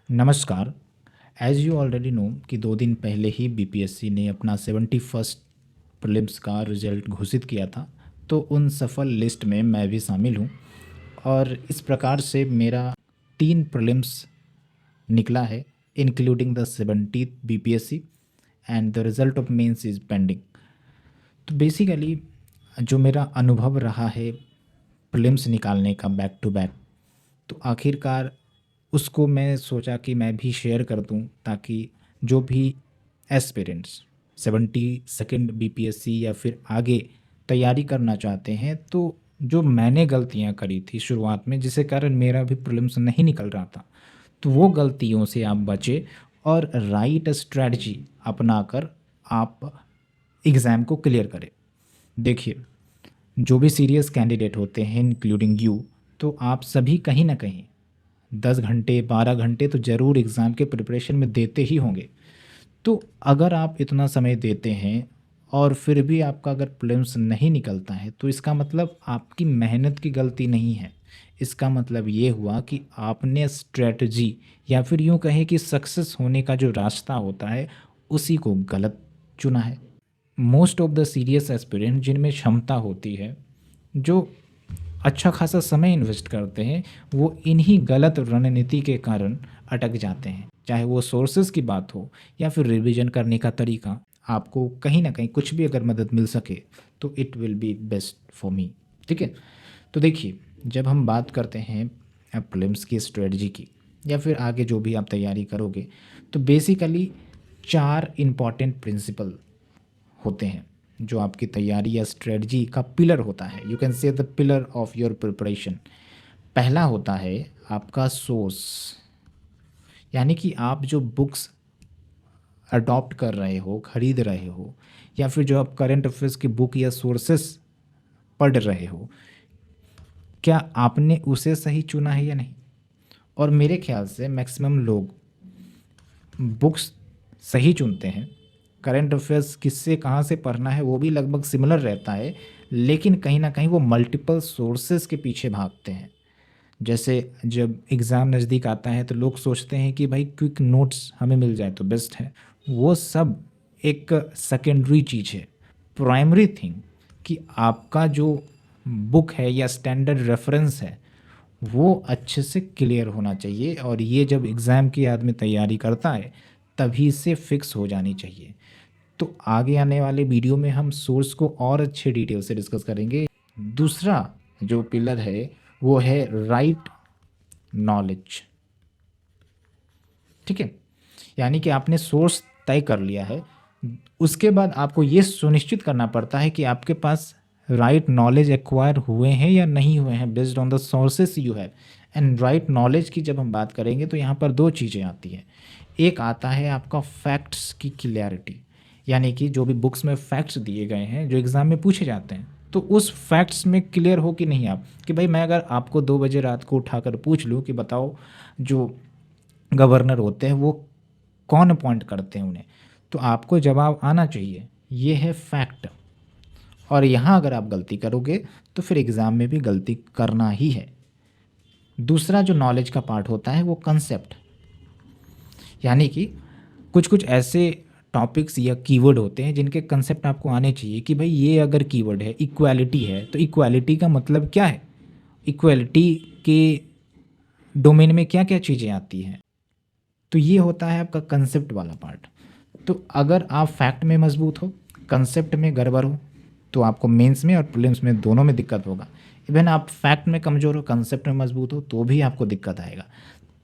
नमस्कार। As you already know कि 2 दिन पहले ही बीपीएससी ने अपना 71st प्रीलिम्स का रिज़ल्ट घोषित किया था। तो उन सफल लिस्ट में मैं भी शामिल हूँ और इस प्रकार से मेरा 3 प्रीलिम्स निकला है, including the 70th BPSC and the result of mains is pending. तो बेसिकली जो मेरा अनुभव रहा है प्रीलिम्स निकालने का बैक टू बैक, तो आखिरकार उसको मैं सोचा कि मैं भी शेयर कर दूं, ताकि जो भी एस्पिरेंट्स 72nd बीपीएससी या फिर आगे तैयारी करना चाहते हैं, तो जो मैंने गलतियां करी थी शुरुआत में जिसके कारण मेरा भी प्रीलिम्स नहीं निकल रहा था, तो वो गलतियों से आप बचें और राइट स्ट्रेटजी अपनाकर आप एग्ज़ाम को क्लियर करें। देखिए, जो भी सीरियस कैंडिडेट होते हैं इंक्लूडिंग यू, तो आप सभी कहीं ना कहीं 10 घंटे 12 घंटे तो ज़रूर एग्ज़ाम के प्रिपरेशन में देते ही होंगे। तो अगर आप इतना समय देते हैं और फिर भी आपका अगर प्रीलिम्स नहीं निकलता है, तो इसका मतलब आपकी मेहनत की गलती नहीं है। इसका मतलब ये हुआ कि आपने स्ट्रेटजी या फिर यूँ कहें कि सक्सेस होने का जो रास्ता होता है उसी को गलत चुना है। Most of the serious aspirant जिनमें क्षमता होती है, जो अच्छा खासा समय इन्वेस्ट करते हैं, वो इन्हीं गलत रणनीति के कारण अटक जाते हैं। चाहे वो सोर्सेज की बात हो या फिर रिवीजन करने का तरीका, आपको कहीं ना कहीं कुछ भी अगर मदद मिल सके तो it will be best for me. ठीक है, तो देखिए, जब हम बात करते हैं प्रीलिम्स की स्ट्रेटजी की या फिर आगे जो भी आप तैयारी करोगे, तो बेसिकली 4 इम्पॉर्टेंट प्रिंसिपल होते हैं जो आपकी तैयारी या स्ट्रेटजी का पिलर होता है। You can say the pillar of your preparation. पहला होता है आपका सोर्स, यानी कि आप जो बुक्स अडॉप्ट कर रहे हो, खरीद रहे हो, या फिर जो आप करंट अफेयर्स की बुक या सोर्सेस पढ़ रहे हो, क्या आपने उसे सही चुना है या नहीं। और मेरे ख्याल से मैक्सिमम लोग बुक्स सही चुनते हैं, करंट अफेयर्स किससे कहाँ से पढ़ना है वो भी लगभग सिमिलर रहता है, लेकिन कहीं ना कहीं वो मल्टीपल सोर्सेज के पीछे भागते हैं। जैसे जब एग्ज़ाम नज़दीक आता है तो लोग सोचते हैं कि भाई क्विक नोट्स हमें मिल जाए तो बेस्ट है। वो सब एक सेकेंडरी चीज़ है। प्राइमरी थिंग कि आपका जो बुक है या स्टैंडर्ड रेफरेंस है वो अच्छे से क्लियर होना चाहिए, और ये जब एग्ज़ाम की आदमी तैयारी करता है तभी से फिक्स हो जानी चाहिए। तो आगे आने वाले वीडियो में हम सोर्स को और अच्छे डिटेल से डिस्कस करेंगे। दूसरा जो पिलर है वो है राइट नॉलेज। ठीक है, यानी कि आपने सोर्स तय कर लिया है, उसके बाद आपको ये सुनिश्चित करना पड़ता है कि आपके पास राइट नॉलेज एक्वायर हुए हैं या नहीं हुए हैं based on the sources you have. And right knowledge की जब हम बात करेंगे तो यहाँ पर 2 चीज़ें आती हैं। एक आता है आपका फैक्ट्स की क्लियरिटी, यानी कि जो भी बुक्स में फैक्ट्स दिए गए हैं जो एग्ज़ाम में पूछे जाते हैं, तो उस फैक्ट्स में क्लियर हो कि नहीं आप, कि भाई मैं अगर आपको 2 बजे रात को उठाकर पूछ लूँ कि बताओ जो गवर्नर होते हैं वो कौन अपॉइंट करते हैं उन्हें, तो आपको जवाब आना चाहिए। ये है फैक्ट। और यहाँ अगर आप गलती करोगे तो फिर एग्ज़ाम में भी गलती करना ही है। दूसरा जो नॉलेज का पार्ट होता है वो कंसेप्ट, यानी कि कुछ कुछ ऐसे टॉपिक्स या कीवर्ड होते हैं जिनके कंसेप्ट आपको आने चाहिए कि भाई ये अगर कीवर्ड है इक्वालिटी है तो इक्वालिटी का मतलब क्या है, इक्वालिटी के डोमेन में क्या क्या चीज़ें आती हैं। तो ये होता है आपका कंसेप्ट वाला पार्ट। तो अगर आप फैक्ट में मजबूत हो, कंसेप्ट में गड़बड़ हो, तो आपको मेंस में और प्रीलिम्स में दोनों में दिक्कत होगा। इवन आप फैक्ट में कमज़ोर हो, कंसेप्ट में मजबूत हो, तो भी आपको दिक्कत आएगा।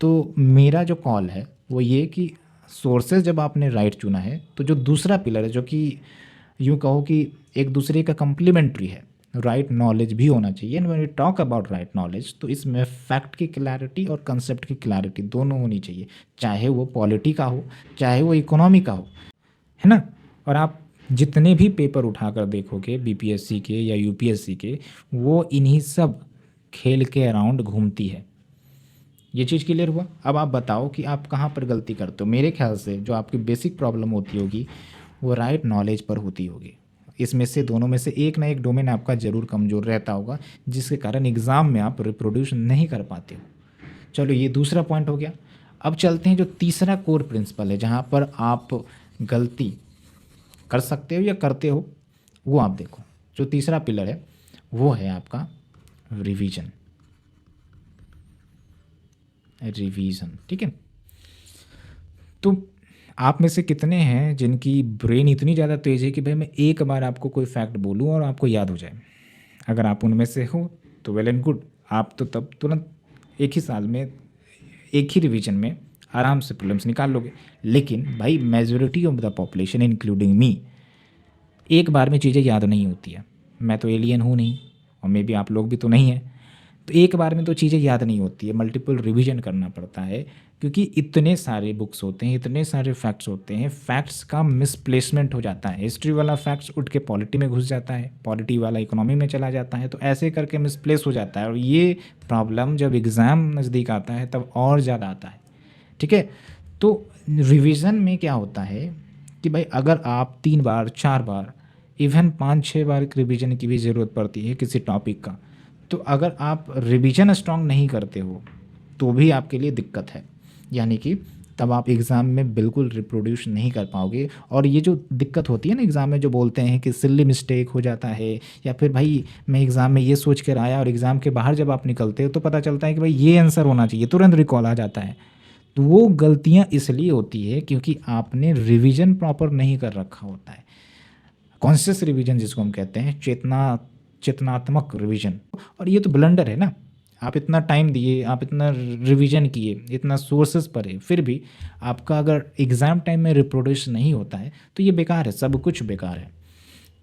तो मेरा जो कॉल है वो ये कि सोर्सेज जब आपने राइट चुना है, तो जो दूसरा पिलर है जो कि यूँ कहो कि एक दूसरे का कम्प्लीमेंट्री है, राइट नॉलेज भी होना चाहिए। And when we talk about right knowledge, तो इसमें फैक्ट की क्लैरिटी और कंसेप्ट की क्लैरिटी दोनों होनी चाहिए, चाहे वो पॉलिटी का हो चाहे वो इकोनॉमी का हो, है ना। और आप जितने भी पेपर उठाकर देखोगे बीपीएससी के या यूपीएससी के, वो इन्हीं सब खेल के अराउंड घूमती है। ये चीज़ क्लियर हुआ। अब आप बताओ कि आप कहाँ पर गलती करते हो। मेरे ख्याल से जो आपकी बेसिक प्रॉब्लम होती होगी वो राइट नॉलेज पर होती होगी। इसमें से दोनों में से एक ना एक डोमेन आपका ज़रूर कमज़ोर रहता होगा, जिसके कारण एग्ज़ाम में आप रिप्रोड्यूस नहीं कर पाते हो। चलो, ये दूसरा पॉइंट हो गया। अब चलते हैं जो तीसरा कोर प्रिंसिपल है जहाँ पर आप गलती कर सकते हो या करते हो, वो आप देखो। जो तीसरा पिलर है वो है आपका रिवीजन। रिवीजन, ठीक है। तो आप में से कितने हैं जिनकी ब्रेन इतनी ज़्यादा तेज़ है कि भाई मैं एक बार आपको कोई फैक्ट बोलूँ और आपको याद हो जाए? अगर आप उनमें से हो तो वेल एंड गुड, आप तो तब तुरंत एक ही साल में, एक ही रिवीजन में आराम से प्रॉब्लम्स निकाल लोगे। लेकिन भाई majority of the population including me, एक बार में चीज़ें याद नहीं होती है। मैं तो एलियन हूँ नहीं, और मे बी आप लोग भी तो नहीं हैं। तो एक बार में तो चीज़ें याद नहीं होती है, मल्टीपल रिवीजन करना पड़ता है, क्योंकि इतने सारे बुक्स होते हैं, इतने सारे फैक्ट्स होते हैं, फैक्ट्स का मिसप्लेसमेंट हो जाता है। हिस्ट्री वाला फैक्ट्स उठ के पॉलिटी में घुस जाता है, पॉलिटी वाला इकोनॉमी में चला जाता है, तो ऐसे करके मिसप्लेस हो जाता है। और ये प्रॉब्लम जब एग्ज़ाम नज़दीक आता है तब और ज़्यादा आता है, ठीक है। तो रिवीजन में क्या होता है कि भाई अगर आप 3 बार 4 बार इवन 5-6 बार रिवीजन की भी ज़रूरत पड़ती है किसी टॉपिक का, तो अगर आप रिवीजन स्ट्रॉन्ग नहीं करते हो तो भी आपके लिए दिक्कत है। यानी कि तब आप एग्ज़ाम में बिल्कुल रिप्रोड्यूस नहीं कर पाओगे। और ये जो दिक्कत होती है ना एग्ज़ाम में, जो बोलते हैं कि सिली मिस्टेक हो जाता है, या फिर भाई मैं एग्ज़ाम में ये सोच कर आया और एग्ज़ाम के बाहर जब आप निकलते हो तो पता चलता है कि भाई ये आंसर होना चाहिए, तुरंत रिकॉल आ जाता है। तो वो गलतियाँ इसलिए होती है क्योंकि आपने रिवीजन प्रॉपर नहीं कर रखा होता है। कॉन्शियस रिवीजन जिसको हम कहते हैं, चेतनात्मक रिवीजन। और ये तो ब्लंडर है ना, आप इतना टाइम दिए, आप इतना रिवीजन किए, इतना सोर्सेज पढ़े, फिर भी आपका अगर एग्ज़ाम टाइम में रिप्रोड्यूस नहीं होता है तो ये बेकार है, सब कुछ बेकार है।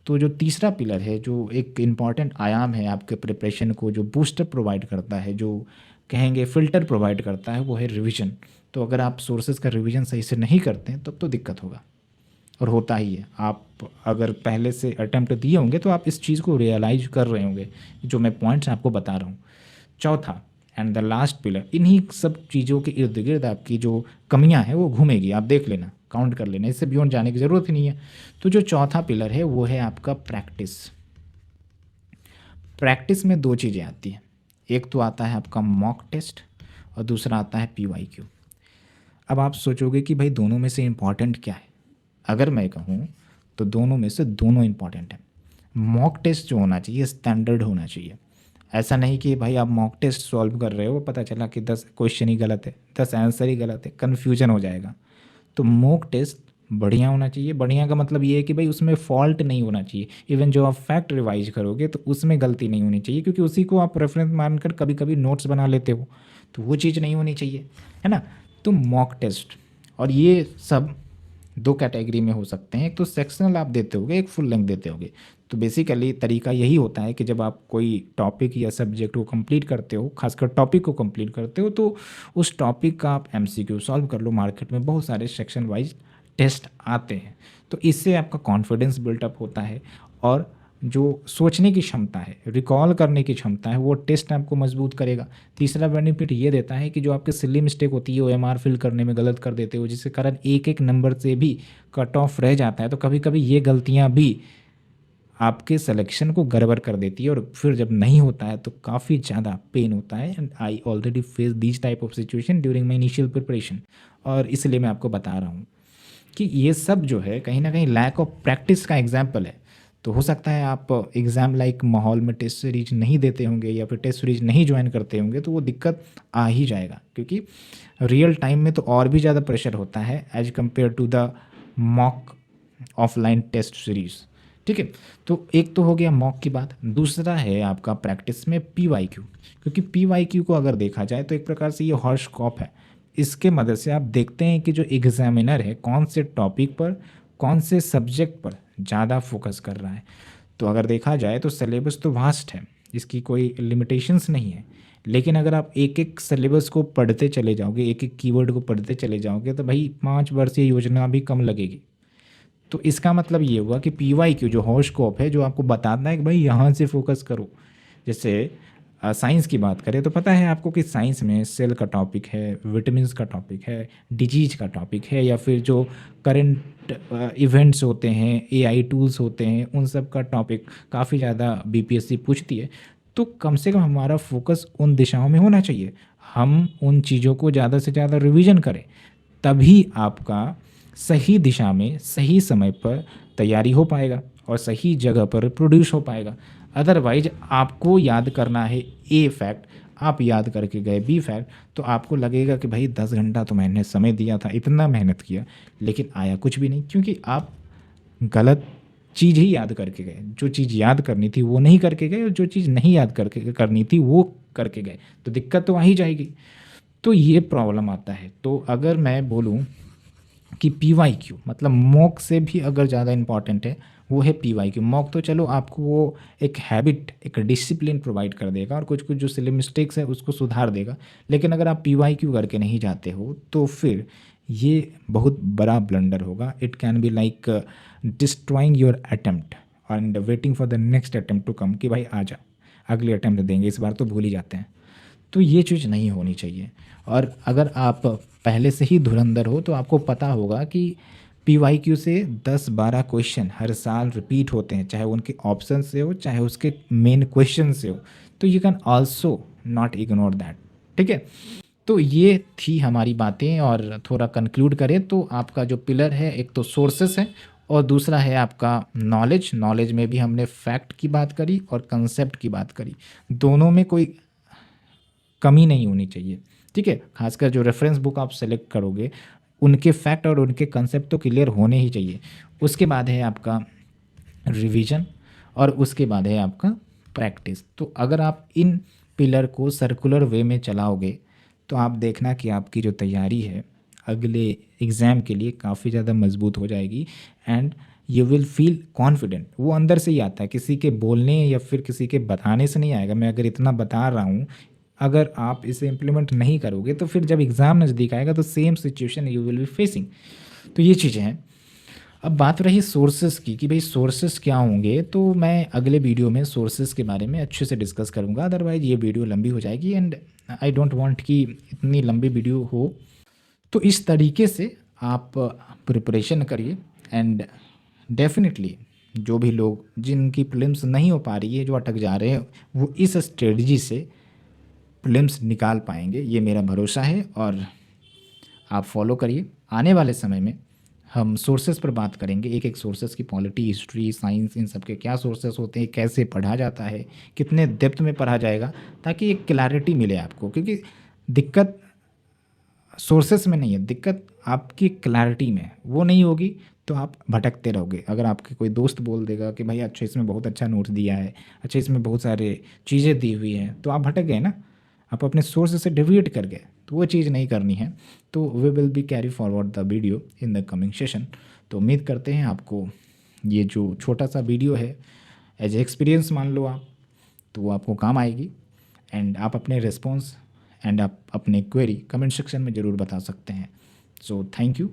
तो जो तीसरा पिलर है, जो एक इम्पॉर्टेंट आयाम है आपके प्रिपरेशन को, जो बूस्टर प्रोवाइड करता है, जो कहेंगे फ़िल्टर प्रोवाइड करता है, वो है रिवीजन। तो अगर आप सोर्सेज का रिवीजन सही से नहीं करते हैं तब तो दिक्कत होगा, और होता ही है। आप अगर पहले से अटेम्प्ट दिए होंगे तो आप इस चीज़ को रियलाइज कर रहे होंगे, जो मैं पॉइंट्स आपको बता रहा हूँ। चौथा एंड द लास्ट पिलर, इन्हीं सब चीज़ों के इर्द गिर्द आपकी जो कमियां हैं वो घूमेगी, आप देख लेना, काउंट कर लेना, इससे बियॉन्ड जाने की ज़रूरत ही नहीं है। तो जो चौथा पिलर है वो है आपका प्रैक्टिस। प्रैक्टिस में 2 चीज़ें आती हैं, एक तो आता है आपका मॉक टेस्ट और दूसरा आता है PYQ। अब आप सोचोगे कि भाई दोनों में से इम्पॉर्टेंट क्या है? अगर मैं कहूँ तो दोनों में से दोनों इम्पॉर्टेंट है। मॉक टेस्ट जो होना चाहिए स्टैंडर्ड होना चाहिए। ऐसा नहीं कि भाई आप मॉक टेस्ट सॉल्व कर रहे हो, पता चला कि 10 क्वेश्चन ही गलत है, 10 आंसर ही गलत है, कन्फ्यूजन हो जाएगा। तो मॉक टेस्ट बढ़िया होना चाहिए। बढ़िया का मतलब ये है कि भाई उसमें फॉल्ट नहीं होना चाहिए। इवन जो आप फैक्ट रिवाइज करोगे तो उसमें गलती नहीं होनी चाहिए, क्योंकि उसी को आप रेफरेंस मानकर कभी कभी नोट्स बना लेते हो, तो वो चीज़ नहीं होनी चाहिए, है ना। तो मॉक टेस्ट, और ये सब 2 कैटेगरी में हो सकते हैं, एक तो सेक्शनल आप देते होगे, एक फुल लेंथ देते होगे। तो बेसिकली तरीका यही होता है कि जब आप कोई टॉपिक या सब्जेक्ट को कंप्लीट करते हो, खासकर टॉपिक को कंप्लीट करते हो, तो उस टॉपिक का आप MCQ सॉल्व कर लो। मार्केट में बहुत सारे सेक्शन वाइज टेस्ट आते हैं, तो इससे आपका कॉन्फिडेंस बिल्टअप होता है, और जो सोचने की क्षमता है, रिकॉल करने की क्षमता है, वो टेस्ट आपको मजबूत करेगा। तीसरा बेनिफिट ये देता है कि जो आपके सिली मिस्टेक होती है, OMR फिल करने में गलत कर देते हो, जिसके कारण एक एक नंबर से भी कट ऑफ रह जाता है। तो कभी कभी ये गलतियाँ भी आपके सिलेक्शन को गड़बड़ कर देती है, और फिर जब नहीं होता है तो काफ़ी ज़्यादा पेन होता है। And I already face this type of situation during my initial preparation. और इसलिए मैं आपको बता रहा हूँ कि ये सब जो है कहीं ना कहीं लैक ऑफ प्रैक्टिस का एग्जाम्पल है। तो हो सकता है आप एग्ज़ाम लाइक माहौल में टेस्ट सीरीज नहीं देते होंगे, या फिर टेस्ट सीरीज नहीं ज्वाइन करते होंगे, तो वो दिक्कत आ ही जाएगा, क्योंकि रियल टाइम में तो और भी ज़्यादा प्रेशर होता है as compared to the mock offline test series, ठीक है। तो एक तो हो गया मॉक की बात, दूसरा है आपका प्रैक्टिस में PYQ। क्योंकि PYQ को अगर देखा जाए तो एक प्रकार से ये हॉरोस्कोप है। इसके मदद से आप देखते हैं कि जो एग्जामिनर है कौन से टॉपिक पर, कौन से सब्जेक्ट पर ज़्यादा फोकस कर रहा है। तो अगर देखा जाए तो सिलेबस तो वास्ट है, इसकी कोई लिमिटेशंस नहीं है, लेकिन अगर आप एक एक सिलेबस को पढ़ते चले जाओगे, एक एक कीवर्ड को पढ़ते चले जाओगे, तो भाई 5 वर्षीय योजना भी कम लगेगी। तो इसका मतलब ये हुआ कि PYQ जो हॉरोस्कोप है, जो आपको बताता है कि भाई यहाँ से फोकस करो। जैसे साइंस की बात करें तो पता है आपको कि साइंस में सेल का टॉपिक है, विटामिन्स का टॉपिक है, डिजीज का टॉपिक है, या फिर जो करंट इवेंट्स होते हैं, AI टूल्स होते हैं, उन सब का टॉपिक काफ़ी ज़्यादा BPSC पूछती है। तो कम से कम हमारा फोकस उन दिशाओं में होना चाहिए। हम उन चीज़ों को ज़्यादा से ज़्यादा रिवीजन करें, तभी आपका सही दिशा में सही समय पर तैयारी हो पाएगा और सही जगह पर प्रोड्यूस हो पाएगा। अदरवाइज आपको याद करना है ए फैक्ट, आप याद करके गए बी फैक्ट, तो आपको लगेगा कि भाई 10 घंटा तो मैंने समय दिया था, इतना मेहनत किया, लेकिन आया कुछ भी नहीं, क्योंकि आप गलत चीज़ ही याद करके गए। जो चीज़ याद करनी थी वो नहीं करके गए, और जो चीज़ नहीं याद करके करनी थी वो करके गए, तो दिक्कत तो आ ही जाएगी। तो ये प्रॉब्लम आता है। तो अगर मैं बोलूँ कि PYQ मतलब मॉक से भी अगर ज़्यादा इम्पॉर्टेंट है, वो है PYQ। मॉक तो चलो आपको वो एक हैबिट, एक डिसिप्लिन प्रोवाइड कर देगा और कुछ कुछ जो सिली मिस्टेक्स है उसको सुधार देगा, लेकिन अगर आप PYQ करके नहीं जाते हो तो फिर ये बहुत बड़ा ब्लंडर होगा। It can be like destroying your attempt and waiting for the next attempt to come, कि भाई आ जा, अगले अटेम्प्ट देंगे, इस बार तो भूल ही जाते हैं। तो ये चीज़ नहीं होनी चाहिए। और अगर आप पहले से ही धुरंधर हो तो आपको पता होगा कि PYQ से 10-12 क्वेश्चन हर साल रिपीट होते हैं, चाहे उनके ऑप्शन से हो चाहे उसके मेन क्वेश्चन से हो, तो you can also not ignore that. ठीक है, तो ये थी हमारी बातें। और थोड़ा कंक्लूड करें तो आपका जो पिलर है, एक तो सोर्सेस है और दूसरा है आपका नॉलेज। नॉलेज में भी हमने फैक्ट की बात करी और कंसेप्ट की बात करी, दोनों में कोई कमी नहीं होनी चाहिए। ठीक है, खासकर जो रेफरेंस बुक आप सेलेक्ट करोगे उनके फैक्ट और उनके कंसेप्ट तो क्लियर होने ही चाहिए। उसके बाद है आपका रिवीजन और उसके बाद है आपका प्रैक्टिस। तो अगर आप इन पिलर को सर्कुलर वे में चलाओगे तो आप देखना कि आपकी जो तैयारी है अगले एग्ज़ाम के लिए काफ़ी ज़्यादा मजबूत हो जाएगी and you will feel confident. वो अंदर से ही आता है, किसी के बोलने या फिर किसी के बताने से नहीं आएगा। मैं अगर इतना बता रहा हूँ, अगर आप इसे इम्प्लीमेंट नहीं करोगे तो फिर जब एग्ज़ाम नज़दीक आएगा तो same situation you will be facing. तो ये चीज़ें हैं। अब बात रही सोर्सेज़ की कि भाई सोर्सेज़ क्या होंगे, तो मैं अगले वीडियो में सोर्सेज़ के बारे में अच्छे से डिस्कस करूँगा, अदरवाइज़ ये वीडियो लंबी हो जाएगी एंड आई डोंट वांट कि इतनी लंबी वीडियो हो। तो इस तरीके से आप प्रिपरेशन करिए एंड डेफिनेटली जो भी लोग जिनकी प्रीलिम्स नहीं हो पा रही है, जो अटक जा रहे हैं, वो इस स्ट्रेटजी से प्रीलिम्स निकाल पाएंगे, ये मेरा भरोसा है। और आप फॉलो करिए। आने वाले समय में हम सोर्सेज पर बात करेंगे, एक एक सोर्सेज की, पॉलिटी, हिस्ट्री, साइंस, इन सब के क्या सोर्सेज होते हैं, कैसे पढ़ा जाता है, कितने डेप्थ में पढ़ा जाएगा, ताकि एक क्लैरिटी मिले आपको। क्योंकि दिक्कत सोर्सेस में नहीं है, दिक्कत आपकी क्लैरिटी में। वो नहीं होगी तो आप भटकते रहोगे। अगर आपके कोई दोस्त बोल देगा कि भाई अच्छा इसमें बहुत अच्छा नोट दिया है, अच्छा इसमें बहुत सारे चीज़ें दी हुई हैं, तो आप भटक गए ना, आप अपने सोर्स से डिविएट कर गए। तो वो चीज़ नहीं करनी है। तो we will be carry forward the video in the coming session. तो उम्मीद करते हैं आपको ये जो छोटा सा वीडियो है एज एक्सपीरियंस मान लो आप, तो वो आपको काम आएगी। एंड आप अपने रिस्पॉन्स एंड आप अपने क्वेरी कमेंट सेक्शन में ज़रूर बता सकते हैं। So thank you.